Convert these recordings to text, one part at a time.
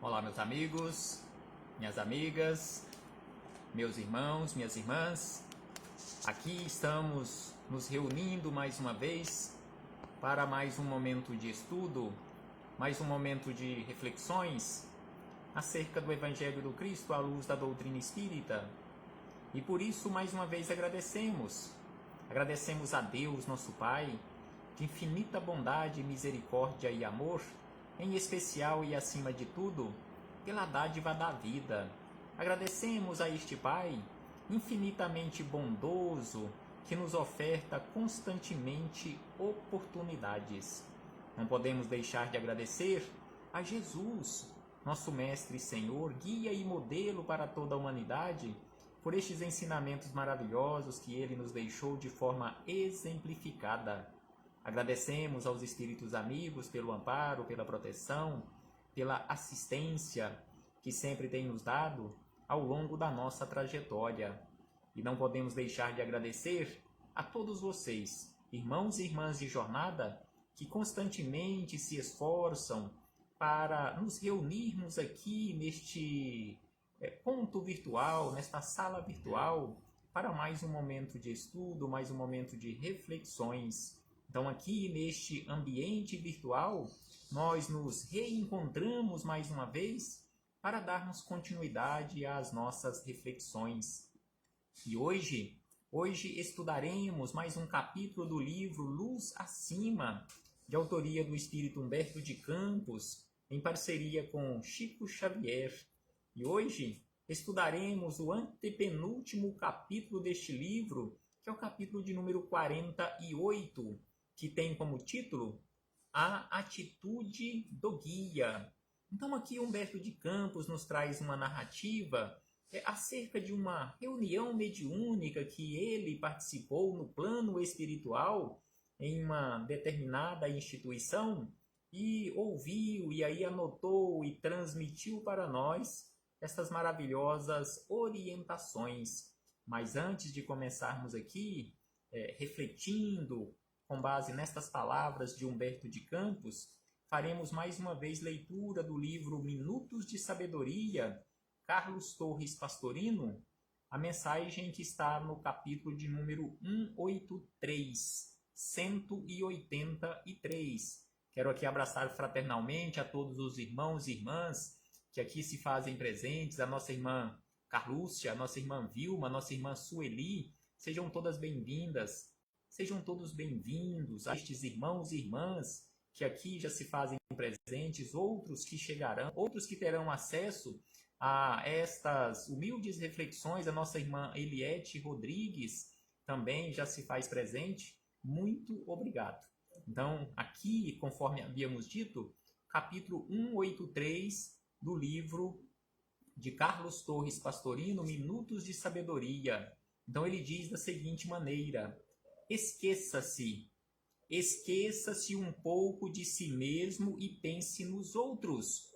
Olá, meus amigos, minhas amigas, meus irmãos, minhas irmãs. Aqui estamos nos reunindo mais uma vez para mais um momento de estudo, mais um momento de reflexões acerca do Evangelho do Cristo à luz da doutrina espírita. E por isso, mais uma vez, agradecemos a Deus, nosso Pai, de infinita bondade, misericórdia e amor, em especial e acima de tudo, pela dádiva da vida. Agradecemos a este Pai, infinitamente bondoso, que nos oferta constantemente oportunidades. Não podemos deixar de agradecer a Jesus, nosso Mestre e Senhor, guia e modelo para toda a humanidade, por estes ensinamentos maravilhosos que Ele nos deixou de forma exemplificada. Agradecemos aos Espíritos amigos pelo amparo, pela proteção, pela assistência que sempre tem nos dado ao longo da nossa trajetória. E não podemos deixar de agradecer a todos vocês, irmãos e irmãs de jornada, que constantemente se esforçam para nos reunirmos aqui neste ponto virtual, nesta sala virtual, para mais um momento de estudo, mais um momento de reflexões. Então, aqui neste ambiente virtual, nós nos reencontramos mais uma vez para darmos continuidade às nossas reflexões. E hoje estudaremos mais um capítulo do livro Luz Acima, de autoria do Espírito Humberto de Campos, em parceria com Chico Xavier. E hoje estudaremos o antepenúltimo capítulo deste livro, que é o capítulo de número 48, que tem como título A Atitude do Guia. Então aqui Humberto de Campos nos traz uma narrativa acerca de uma reunião mediúnica que ele participou no plano espiritual em uma determinada instituição e ouviu e aí anotou e transmitiu para nós estas maravilhosas orientações. Mas antes de começarmos aqui, refletindo com base nestas palavras de Humberto de Campos, faremos mais uma vez leitura do livro Minutos de Sabedoria, Carlos Torres Pastorino, a mensagem que está no capítulo de número 183. Quero aqui abraçar fraternalmente a todos os irmãos e irmãs que aqui se fazem presentes, a nossa irmã Carlúcia, a nossa irmã Vilma, a nossa irmã Sueli. Sejam todas bem-vindas, sejam todos bem-vindos a estes irmãos e irmãs que aqui já se fazem presentes, outros que chegarão, outros que terão acesso a estas humildes reflexões. A nossa irmã Eliette Rodrigues também já se faz presente. Muito obrigado. Então, aqui, conforme havíamos dito, capítulo 183 do livro de Carlos Torres Pastorino, Minutos de Sabedoria. Então, ele diz da seguinte maneira: esqueça-se um pouco de si mesmo e pense nos outros.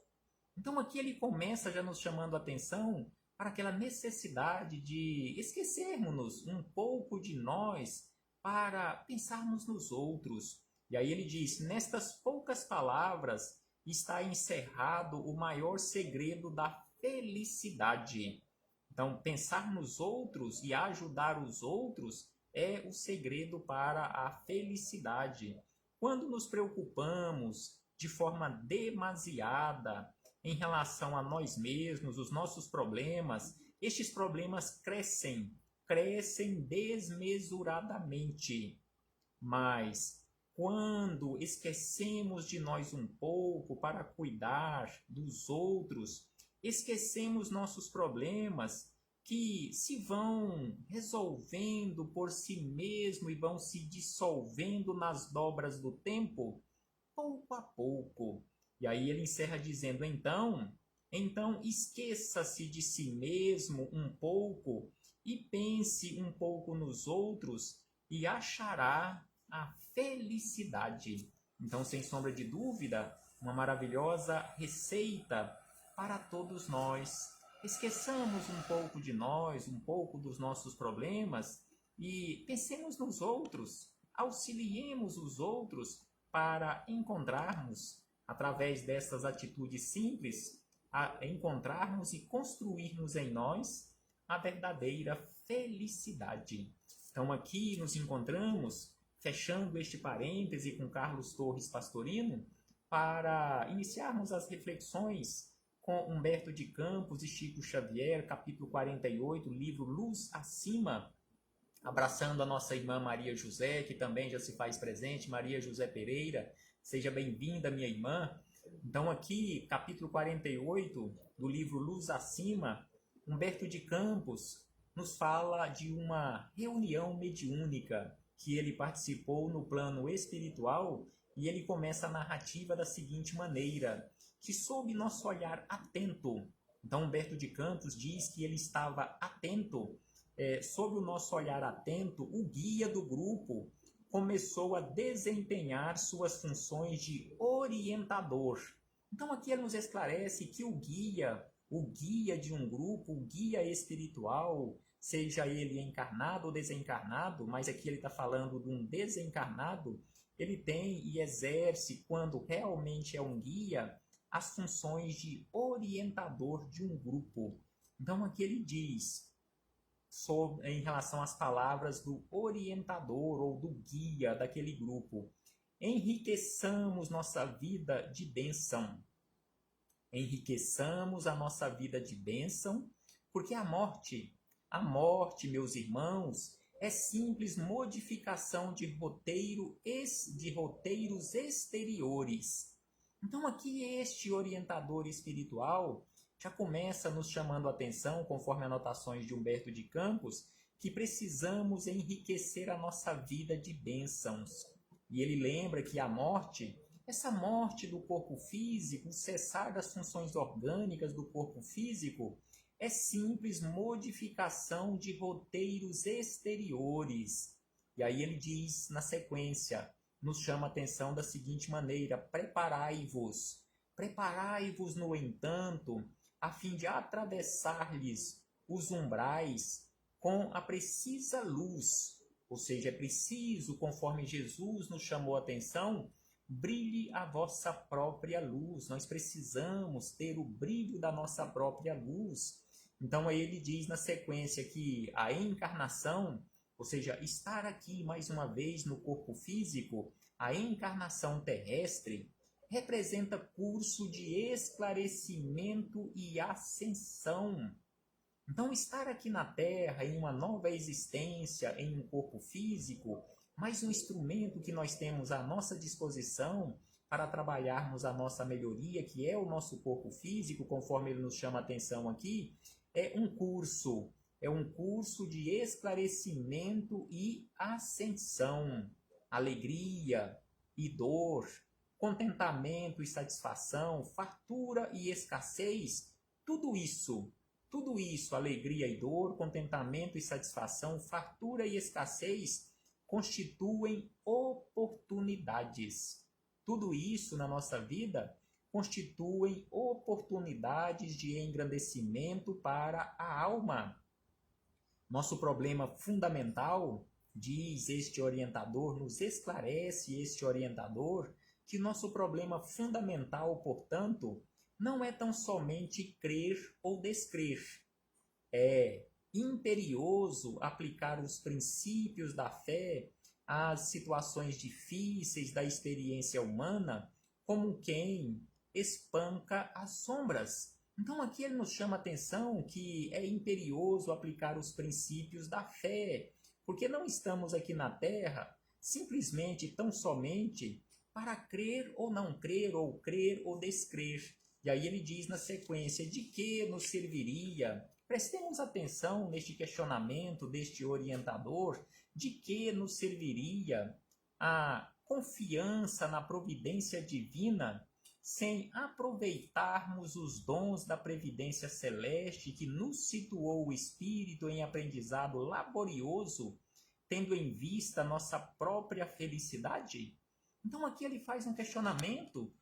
Então aqui ele começa já nos chamando a atenção para aquela necessidade de esquecermos um pouco de nós para pensarmos nos outros. E aí ele diz: nestas poucas palavras está encerrado o maior segredo da felicidade. Então, pensar nos outros e ajudar os outros é o segredo para a felicidade. Quando nos preocupamos de forma demasiada em relação a nós mesmos, os nossos problemas, estes problemas crescem desmesuradamente. Mas quando esquecemos de nós um pouco para cuidar dos outros, esquecemos nossos problemas que se vão resolvendo por si mesmo e vão se dissolvendo nas dobras do tempo, pouco a pouco. E aí ele encerra dizendo: então esqueça-se de si mesmo um pouco e pense um pouco nos outros e achará a felicidade. Então, sem sombra de dúvida, uma maravilhosa receita para todos nós. Esqueçamos um pouco de nós, um pouco dos nossos problemas e pensemos nos outros, auxiliemos os outros para encontrarmos, através dessas atitudes simples, a encontrarmos e construirmos em nós a verdadeira felicidade. Então aqui nos encontramos, fechando este parêntese com Carlos Torres Pastorino, para iniciarmos as reflexões com Humberto de Campos e Chico Xavier, capítulo 48, livro Luz Acima, abraçando a nossa irmã Maria José, que também já se faz presente, Maria José Pereira, seja bem-vinda, minha irmã. Então aqui, capítulo 48 do livro Luz Acima, Humberto de Campos nos fala de uma reunião mediúnica que ele participou no plano espiritual, e ele começa a narrativa da seguinte maneira, que sob nosso olhar atento, então Humberto de Campos diz que ele estava atento, sob o nosso olhar atento, o guia do grupo começou a desempenhar suas funções de orientador. Então aqui ele nos esclarece que o guia de um grupo, o guia espiritual, seja ele encarnado ou desencarnado, mas aqui ele está falando de um desencarnado, ele tem e exerce, quando realmente é um guia, as funções de orientador de um grupo. Então aqui ele diz, em relação às palavras do orientador ou do guia daquele grupo, enriqueçamos nossa vida de bênção. Enriqueçamos a nossa vida de bênção, porque a morte, meus irmãos, é simples modificação de roteiros exteriores. Então aqui este orientador espiritual já começa nos chamando a atenção, conforme anotações de Humberto de Campos, que precisamos enriquecer a nossa vida de bênçãos. E ele lembra que a morte, essa morte do corpo físico, o cessar das funções orgânicas do corpo físico, é simples modificação de roteiros exteriores. E aí ele diz na sequência, nos chama a atenção da seguinte maneira, preparai-vos, no entanto, a fim de atravessar-lhes os umbrais com a precisa luz, ou seja, é preciso, conforme Jesus nos chamou a atenção, brilhe a vossa própria luz, nós precisamos ter o brilho da nossa própria luz. Então aí ele diz na sequência que a encarnação, ou seja, estar aqui mais uma vez no corpo físico, a encarnação terrestre, representa curso de esclarecimento e ascensão. Então estar aqui na Terra, em uma nova existência, em um corpo físico, mais um instrumento que nós temos à nossa disposição para trabalharmos a nossa melhoria, que é o nosso corpo físico, conforme ele nos chama a atenção aqui, é um curso de esclarecimento e ascensão, alegria e dor, contentamento e satisfação, fartura e escassez, tudo isso, alegria e dor, contentamento e satisfação, fartura e escassez, constituem oportunidades. Tudo isso na nossa vida constituem oportunidades de engrandecimento para a alma. Nosso problema fundamental, diz este orientador, nos esclarece este orientador, que nosso problema fundamental, portanto, não é tão somente crer ou descrer. É imperioso aplicar os princípios da fé às situações difíceis da experiência humana, como quem espanca as sombras. Então aqui ele nos chama a atenção que é imperioso aplicar os princípios da fé, porque não estamos aqui na Terra simplesmente, tão somente, para crer ou não crer, ou crer ou descrer. E aí ele diz na sequência, de que nos serviria? Prestemos atenção neste questionamento deste orientador, de que nos serviria a confiança na providência divina sem aproveitarmos os dons da previdência celeste que nos situou o espírito em aprendizado laborioso, tendo em vista nossa própria felicidade? Então aqui ele faz um questionamento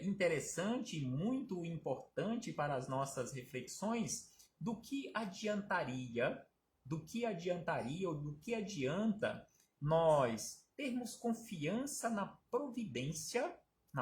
interessante e muito importante para as nossas reflexões do que adiantaria ou do que adianta nós termos confiança na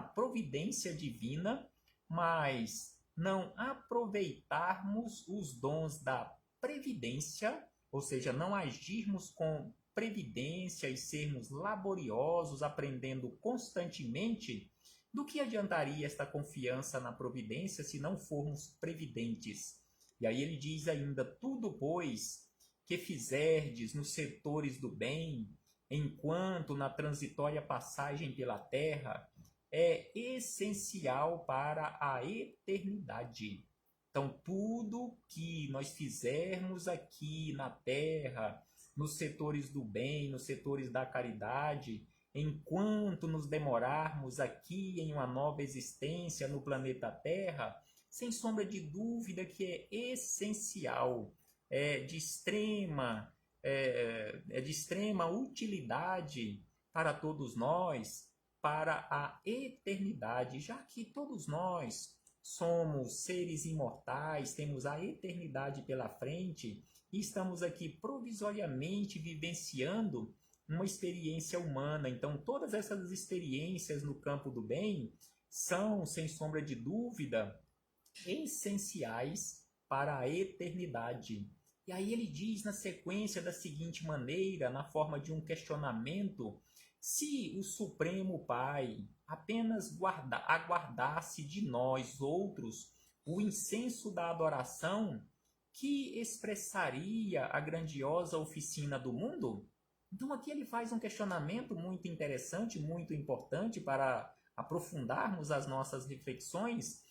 providência divina, mas não aproveitarmos os dons da previdência, ou seja, não agirmos com previdência e sermos laboriosos, aprendendo constantemente, do que adiantaria esta confiança na providência se não formos previdentes? E aí ele diz ainda: tudo, pois, que fizerdes nos setores do bem, enquanto na transitória passagem pela terra, é essencial para a eternidade. Então, tudo que nós fizermos aqui na terra, nos setores do bem, nos setores da caridade, enquanto nos demorarmos aqui em uma nova existência no planeta Terra, sem sombra de dúvida que é essencial, é de extrema utilidade para todos nós, para a eternidade, já que todos nós somos seres imortais, temos a eternidade pela frente e estamos aqui provisoriamente vivenciando uma experiência humana. Então, todas essas experiências no campo do bem são, sem sombra de dúvida, essenciais para a eternidade. E aí ele diz na sequência da seguinte maneira, na forma de um questionamento: se o Supremo Pai apenas aguardasse de nós outros o incenso da adoração que expressaria a grandiosa oficina do mundo? Então aqui ele faz um questionamento muito interessante, muito importante para aprofundarmos as nossas reflexões.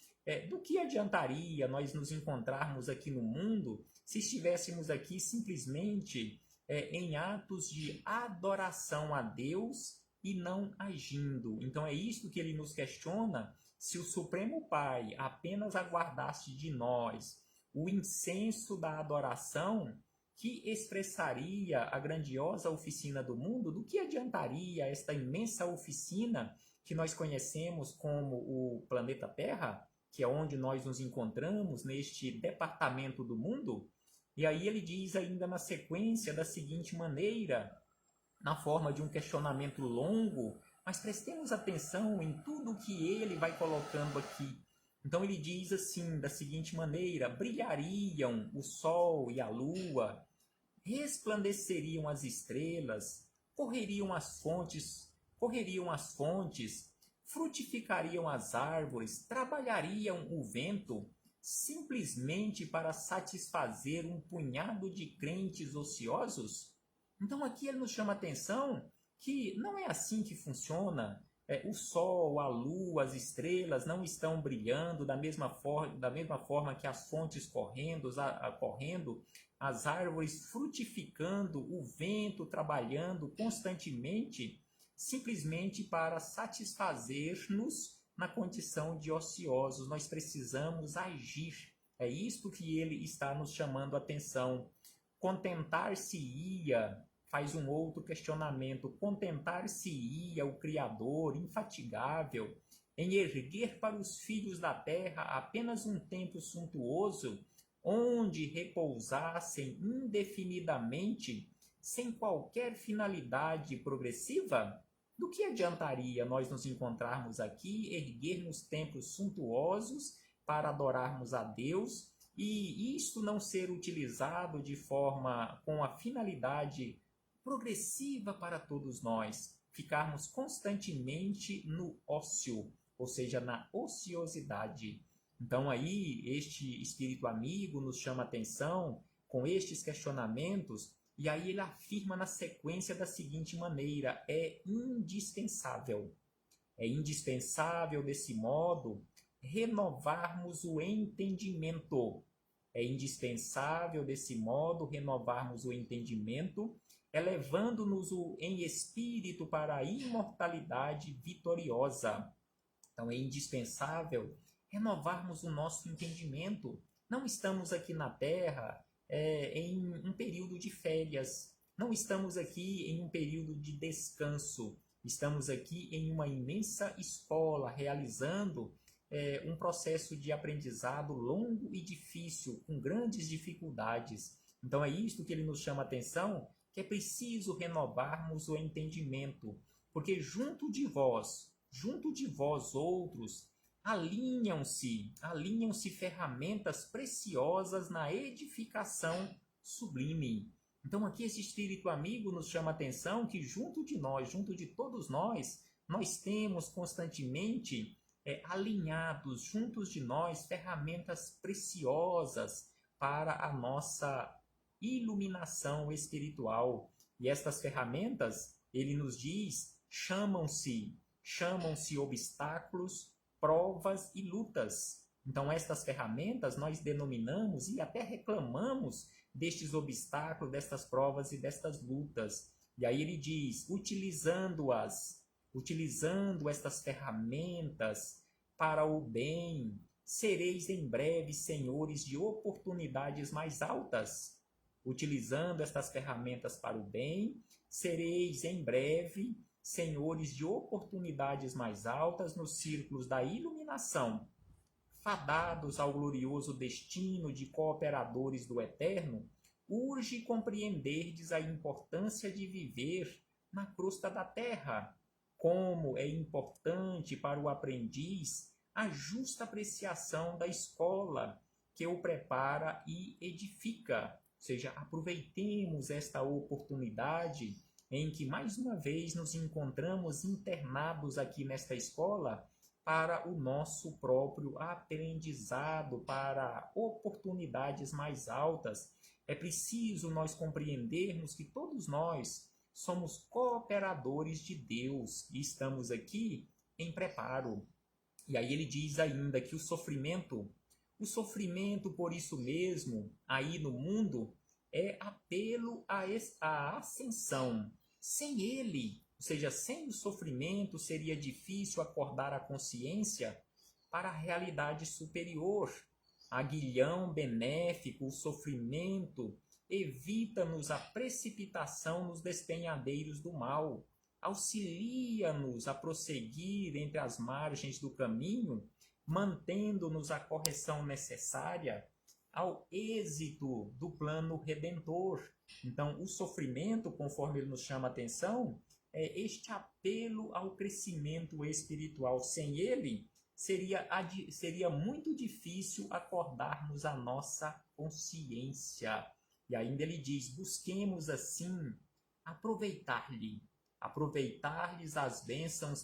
Do que adiantaria nós nos encontrarmos aqui no mundo se estivéssemos aqui simplesmente em atos de adoração a Deus e não agindo? Então é isso que ele nos questiona: se o Supremo Pai apenas aguardasse de nós o incenso da adoração que expressaria a grandiosa oficina do mundo, do que adiantaria esta imensa oficina que nós conhecemos como o planeta Terra, que é onde nós nos encontramos neste departamento do mundo? E aí ele diz ainda na sequência da seguinte maneira, na forma de um questionamento longo, mas prestemos atenção em tudo que ele vai colocando aqui. Então ele diz assim, da seguinte maneira: brilhariam o sol e a lua, resplandeceriam as estrelas, correriam as fontes, frutificariam as árvores, trabalhariam o vento, simplesmente para satisfazer um punhado de crentes ociosos? Então aqui ele nos chama a atenção que não é assim que funciona. O sol, a lua, as estrelas não estão brilhando da mesma forma que as fontes correndo, as árvores frutificando, o vento trabalhando constantemente, simplesmente para satisfazer-nos na condição de ociosos. Nós precisamos agir. É isto que ele está nos chamando a atenção. Contentar-se-ia, faz um outro questionamento, contentar-se-ia o Criador infatigável em erguer para os filhos da terra apenas um templo suntuoso, onde repousassem indefinidamente, sem qualquer finalidade progressiva? Do que adiantaria nós nos encontrarmos aqui, erguermos templos suntuosos para adorarmos a Deus, e isto não ser utilizado de forma com a finalidade progressiva para todos nós, ficarmos constantemente no ócio, ou seja, na ociosidade? Então aí este espírito amigo nos chama a atenção com estes questionamentos, e aí ele afirma na sequência da seguinte maneira: é indispensável desse modo renovarmos o entendimento. É indispensável desse modo renovarmos o entendimento, elevando-nos em espírito para a imortalidade vitoriosa. Então é indispensável renovarmos o nosso entendimento. Não estamos aqui na Terra em um período de férias, não estamos aqui em um período de descanso, estamos aqui em uma imensa escola, realizando um processo de aprendizado longo e difícil, com grandes dificuldades. Então é isto que ele nos chama a atenção, que é preciso renovarmos o entendimento, porque junto de vós outros, alinham-se ferramentas preciosas na edificação sublime. Então aqui esse espírito amigo nos chama a atenção que junto de nós, junto de todos nós temos constantemente alinhados juntos de nós ferramentas preciosas para a nossa iluminação espiritual. E estas ferramentas, ele nos diz, chamam-se obstáculos, provas e lutas. Então estas ferramentas nós denominamos e até reclamamos destes obstáculos, destas provas e destas lutas. E aí ele diz, utilizando estas ferramentas para o bem, sereis em breve senhores de oportunidades mais altas. Utilizando estas ferramentas para o bem, sereis em breve senhores de oportunidades mais altas nos círculos da iluminação, fadados ao glorioso destino de cooperadores do Eterno. Urge compreenderdes a importância de viver na crosta da terra, como é importante para o aprendiz a justa apreciação da escola que o prepara e edifica. Ou seja, aproveitemos esta oportunidade em que mais uma vez nos encontramos internados aqui nesta escola para o nosso próprio aprendizado, para oportunidades mais altas. É preciso nós compreendermos que todos nós somos cooperadores de Deus e estamos aqui em preparo. E aí ele diz ainda que o sofrimento por isso mesmo, aí no mundo, é apelo à ascensão. Sem ele, ou seja, sem o sofrimento, seria difícil acordar a consciência para a realidade superior. Aguilhão benéfico, o sofrimento, evita-nos a precipitação nos despenhadeiros do mal, auxilia-nos a prosseguir entre as margens do caminho, mantendo-nos a correção necessária ao êxito do plano redentor. Então, o sofrimento, conforme ele nos chama a atenção, é este apelo ao crescimento espiritual. Sem ele, seria muito difícil acordarmos a nossa consciência. E ainda ele diz, busquemos assim aproveitar-lhes as bênçãos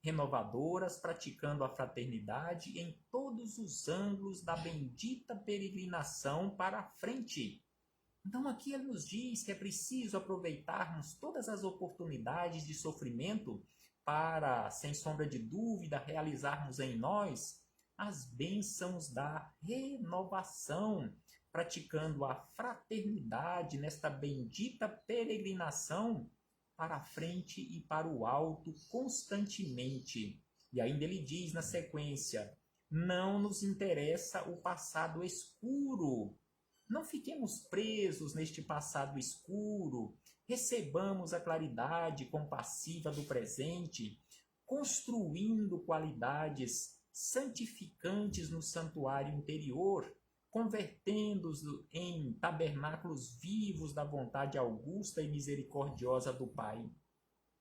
renovadoras, praticando a fraternidade em todos os ângulos da bendita peregrinação para a frente. Então aqui ele nos diz que é preciso aproveitarmos todas as oportunidades de sofrimento para, sem sombra de dúvida, realizarmos em nós as bênçãos da renovação, praticando a fraternidade nesta bendita peregrinação para a frente e para o alto constantemente. E ainda ele diz na sequência, não nos interessa o passado escuro. Não fiquemos presos neste passado escuro, recebamos a claridade compassiva do presente, construindo qualidades santificantes no santuário interior, convertendo-os em tabernáculos vivos da vontade augusta e misericordiosa do Pai.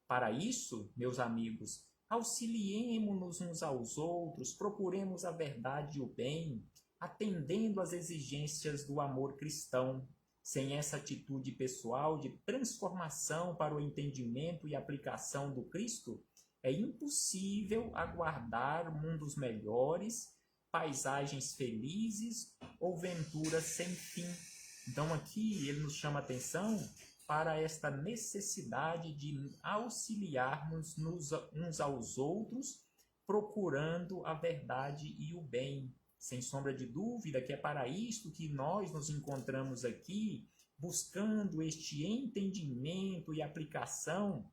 Para isso, meus amigos, auxiliemo-nos uns aos outros, procuremos a verdade e o bem, atendendo às exigências do amor cristão. Sem essa atitude pessoal de transformação para o entendimento e aplicação do Cristo, é impossível aguardar mundos melhores, paisagens felizes ou venturas sem fim. Então aqui ele nos chama a atenção para esta necessidade de auxiliarmos uns aos outros, procurando a verdade e o bem. Sem sombra de dúvida que é para isto que nós nos encontramos aqui, buscando este entendimento e aplicação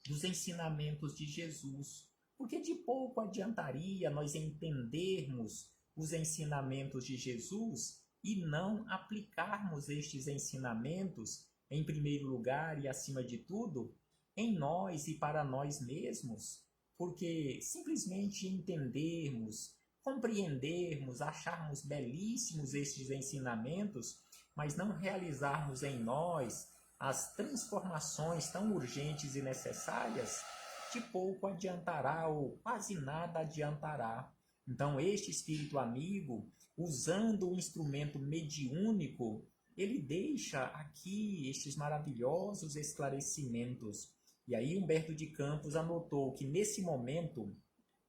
dos ensinamentos de Jesus. Porque de pouco adiantaria nós entendermos os ensinamentos de Jesus e não aplicarmos estes ensinamentos, em primeiro lugar e acima de tudo, em nós e para nós mesmos. Porque simplesmente entendermos, compreendermos, acharmos belíssimos estes ensinamentos, mas não realizarmos em nós as transformações tão urgentes e necessárias, de pouco adiantará ou quase nada adiantará. Então, este espírito amigo, usando o instrumento mediúnico, ele deixa aqui estes maravilhosos esclarecimentos. E aí Humberto de Campos anotou que nesse momento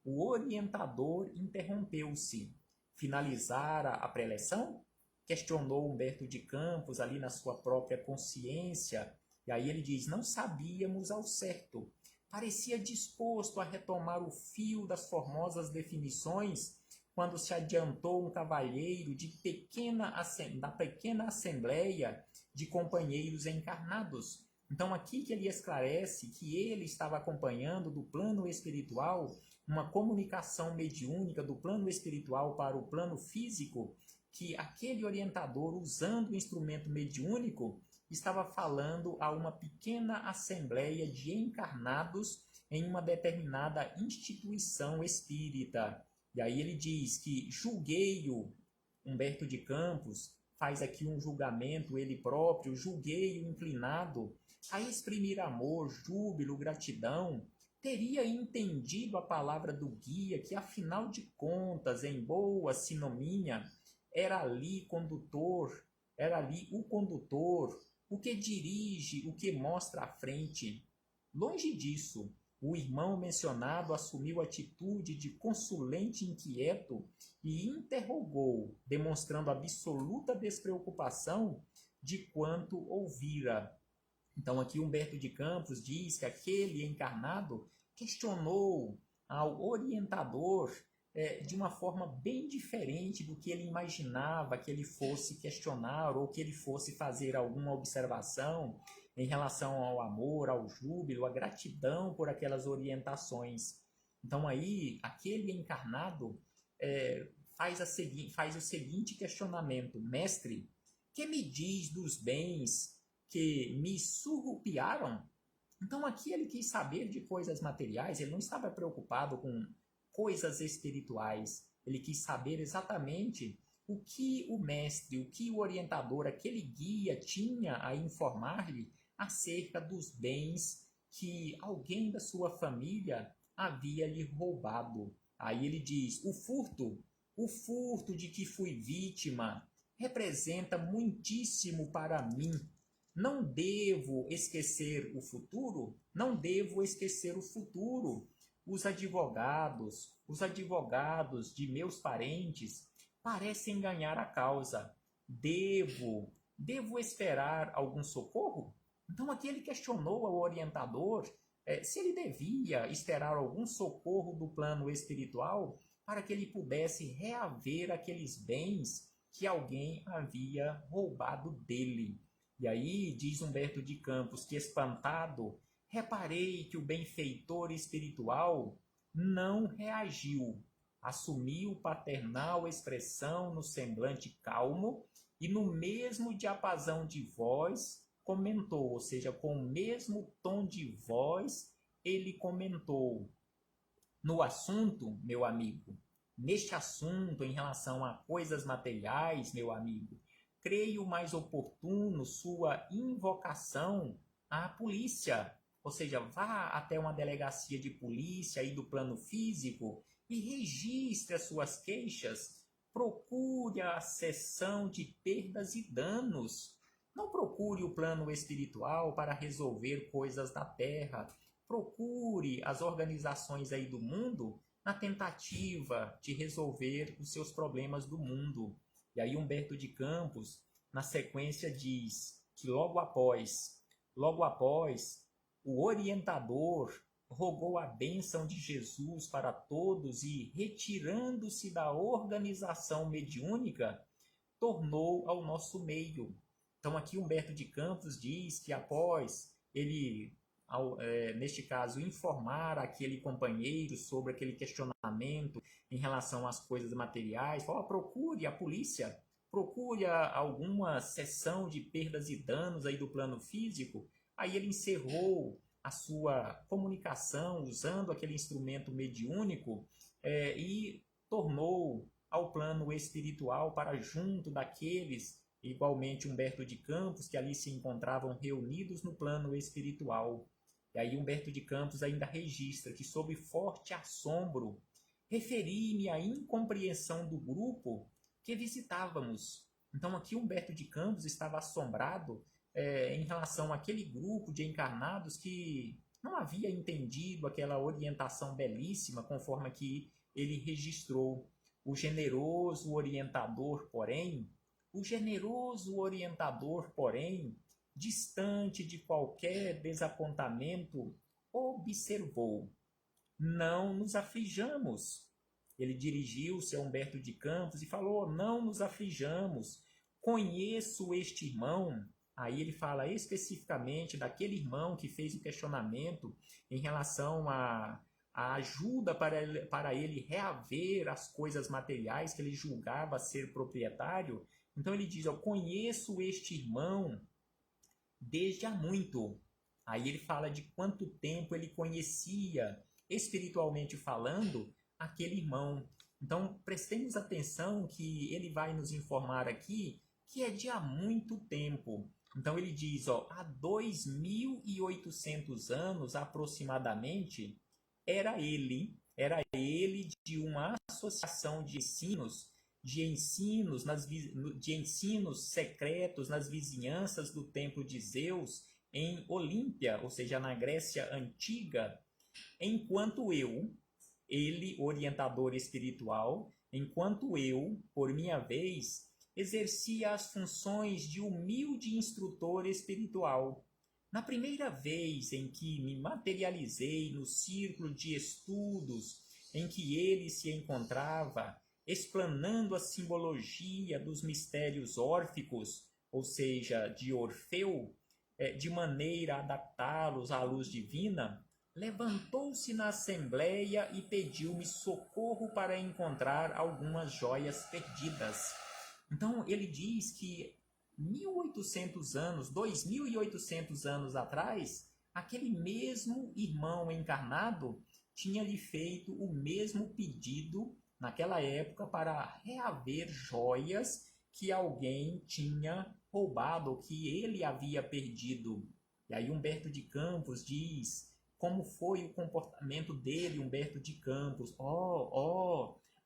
o orientador interrompeu-se. Finalizara a preleção? Questionou Humberto de Campos ali na sua própria consciência. E aí ele diz: não sabíamos ao certo. Parecia disposto a retomar o fio das formosas definições quando se adiantou um cavalheiro da pequena assembleia de companheiros encarnados. Então aqui que ele esclarece que ele estava acompanhando do plano espiritual uma comunicação mediúnica do plano espiritual para o plano físico, que aquele orientador, usando o instrumento mediúnico, estava falando a uma pequena assembleia de encarnados em uma determinada instituição espírita. E aí ele diz que julguei-o, Humberto de Campos faz aqui um julgamento, ele próprio, julguei-o inclinado a exprimir amor, júbilo, gratidão, teria entendido a palavra do guia que, afinal de contas, em boa sinomia, era ali o condutor, o que dirige, o que mostra à frente. Longe disso, o irmão mencionado assumiu atitude de consulente inquieto e interrogou, demonstrando absoluta despreocupação de quanto ouvira. Então aqui Humberto de Campos diz que aquele encarnado questionou ao orientador de uma forma bem diferente do que ele imaginava que ele fosse questionar ou que ele fosse fazer alguma observação em relação ao amor, ao júbilo, à gratidão por aquelas orientações. Então aí, aquele encarnado faz o seguinte questionamento: mestre, que me diz dos bens que me surrupiaram? Então aqui ele quis saber de coisas materiais, ele não estava preocupado com coisas espirituais, ele quis saber exatamente o que o mestre, o que o orientador, aquele guia tinha a informar-lhe acerca dos bens que alguém da sua família havia lhe roubado. Aí ele diz: o furto de que fui vítima representa muitíssimo para mim. Não devo esquecer o futuro? Não devo esquecer o futuro. Os advogados de meus parentes parecem ganhar a causa. Devo esperar algum socorro? Então aqui ele questionou ao orientador se ele devia esperar algum socorro do plano espiritual para que ele pudesse reaver aqueles bens que alguém havia roubado dele. E aí diz Humberto de Campos que, espantado, reparei que o benfeitor espiritual não reagiu. Assumiu paternal expressão no semblante calmo e no mesmo diapasão de voz comentou, ou seja, com o mesmo tom de voz, ele comentou: no assunto, meu amigo, neste assunto em relação a coisas materiais, meu amigo, creio mais oportuno sua invocação à polícia, ou seja, vá até uma delegacia de polícia aí do plano físico e registre as suas queixas, procure a seção de perdas e danos. Não procure o plano espiritual para resolver coisas da terra. Procure as organizações aí do mundo na tentativa de resolver os seus problemas do mundo. E aí Humberto de Campos, na sequência, diz que logo após, o orientador rogou a bênção de Jesus para todos e, retirando-se da organização mediúnica, tornou ao nosso meio. Então aqui Humberto de Campos diz que após ele, neste caso, informar aquele companheiro sobre aquele questionamento em relação às coisas materiais, falou: procure a polícia, procure alguma seção de perdas e danos aí do plano físico. Aí ele encerrou a sua comunicação usando aquele instrumento mediúnico e tornou ao plano espiritual para junto daqueles, igualmente Humberto de Campos, que ali se encontravam reunidos no plano espiritual. E aí Humberto de Campos ainda registra que, sob forte assombro, referi-me à incompreensão do grupo que visitávamos. Então aqui Humberto de Campos estava assombrado em relação àquele grupo de encarnados que não havia entendido aquela orientação belíssima, conforme aqui ele registrou. O generoso orientador, porém, distante de qualquer desapontamento, observou: não nos aflijamos. Ele dirigiu-se a Humberto de Campos e falou: não nos aflijamos. Conheço este irmão. Aí ele fala especificamente daquele irmão que fez o questionamento em relação à ajuda para ele reaver as coisas materiais que ele julgava ser proprietário. Então ele diz: eu conheço este irmão desde há muito. Aí ele fala de quanto tempo ele conhecia, espiritualmente falando, aquele irmão. Então prestemos atenção que ele vai nos informar aqui que é de há muito tempo. Então ele diz, há 2.800 anos aproximadamente, era ele de uma associação de ensinos secretos nas vizinhanças do templo de Zeus em Olímpia, ou seja, na Grécia Antiga, enquanto ele, orientador espiritual, por minha vez, exercia as funções de humilde instrutor espiritual. Na primeira vez em que me materializei no círculo de estudos em que ele se encontrava, explanando a simbologia dos mistérios órficos, ou seja, de Orfeu, de maneira a adaptá-los à luz divina, levantou-se na assembleia e pediu-me socorro para encontrar algumas joias perdidas. Então ele diz que 2.800 anos atrás, aquele mesmo irmão encarnado tinha lhe feito o mesmo pedido naquela época para reaver joias que alguém tinha roubado, que ele havia perdido. E aí Humberto de Campos diz como foi o comportamento dele, Humberto de Campos.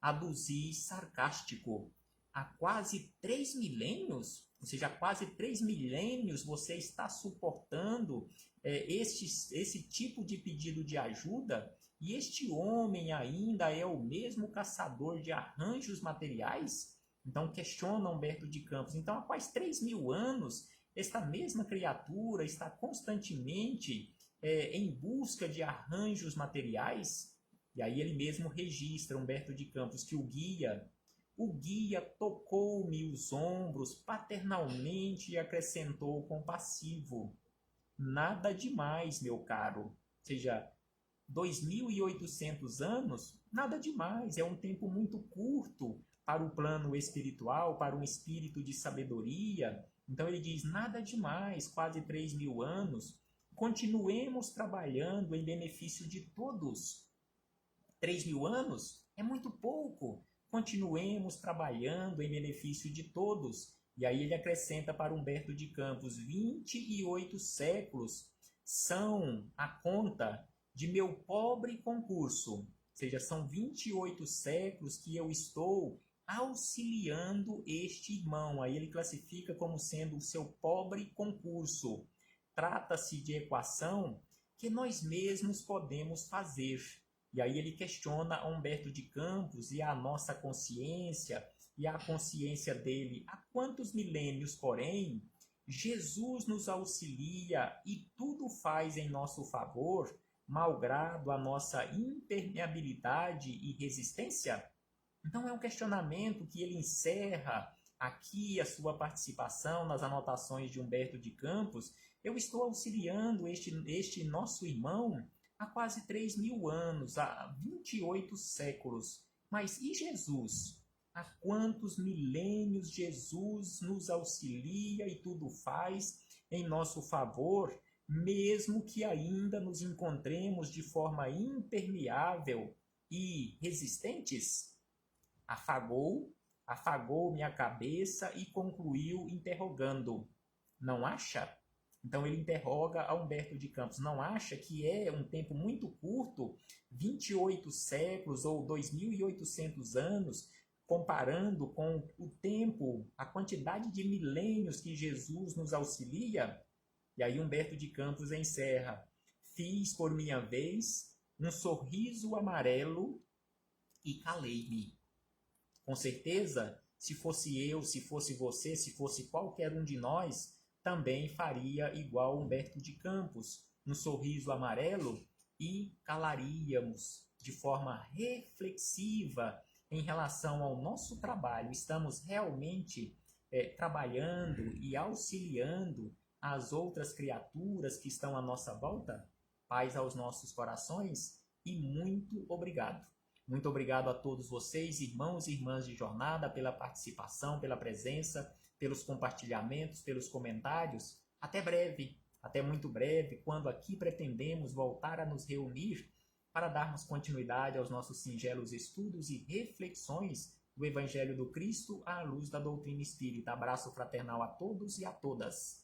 Aduzi sarcástico. Há quase 3 milênios, ou seja, há quase 3 milênios você está suportando esse tipo de pedido de ajuda, e este homem ainda é o mesmo caçador de arranjos materiais? Então questiona Humberto de Campos. Então há quase 3.000 anos, esta mesma criatura está constantemente em busca de arranjos materiais? E aí ele mesmo registra, Humberto de Campos, que o guia tocou-me os ombros paternalmente e acrescentou compassivo: nada demais, meu caro. Ou seja, 2.800 anos, nada demais, é um tempo muito curto para o plano espiritual, para um espírito de sabedoria. Então ele diz, nada demais, quase 3.000 anos, continuemos trabalhando em benefício de todos. 3.000 anos é muito pouco. Continuemos trabalhando em benefício de todos. E aí ele acrescenta para Humberto de Campos, 28 séculos são a conta de meu pobre concurso. Ou seja, são 28 séculos que eu estou auxiliando este irmão. Aí ele classifica como sendo o seu pobre concurso. Trata-se de equação que nós mesmos podemos fazer. E aí ele questiona Humberto de Campos e a nossa consciência e a consciência dele. Há quantos milênios, porém, Jesus nos auxilia e tudo faz em nosso favor, malgrado a nossa impermeabilidade e resistência? Então é um questionamento que ele encerra aqui a sua participação nas anotações de Humberto de Campos. Eu estou auxiliando este nosso irmão há quase 3.000 anos, há 28 séculos. Mas e Jesus? Há quantos milênios Jesus nos auxilia e tudo faz em nosso favor, mesmo que ainda nos encontremos de forma impermeável e resistentes? Afagou minha cabeça e concluiu interrogando: não acha? Então ele interroga a Humberto de Campos: não acha que é um tempo muito curto, 28 séculos ou 2.800 anos, comparando com o tempo, a quantidade de milênios que Jesus nos auxilia? E aí Humberto de Campos encerra: fiz por minha vez um sorriso amarelo e calei-me. Com certeza, se fosse eu, se fosse você, se fosse qualquer um de nós, também faria igual Humberto de Campos, um sorriso amarelo, e calaríamos de forma reflexiva em relação ao nosso trabalho. Estamos realmente trabalhando e auxiliando as outras criaturas que estão à nossa volta? Paz aos nossos corações e muito obrigado. Muito obrigado a todos vocês, irmãos e irmãs de jornada, pela participação, pela presença, pelos compartilhamentos, pelos comentários. Até breve, até muito breve, quando aqui pretendemos voltar a nos reunir para darmos continuidade aos nossos singelos estudos e reflexões do Evangelho do Cristo à luz da doutrina espírita. Abraço fraternal a todos e a todas.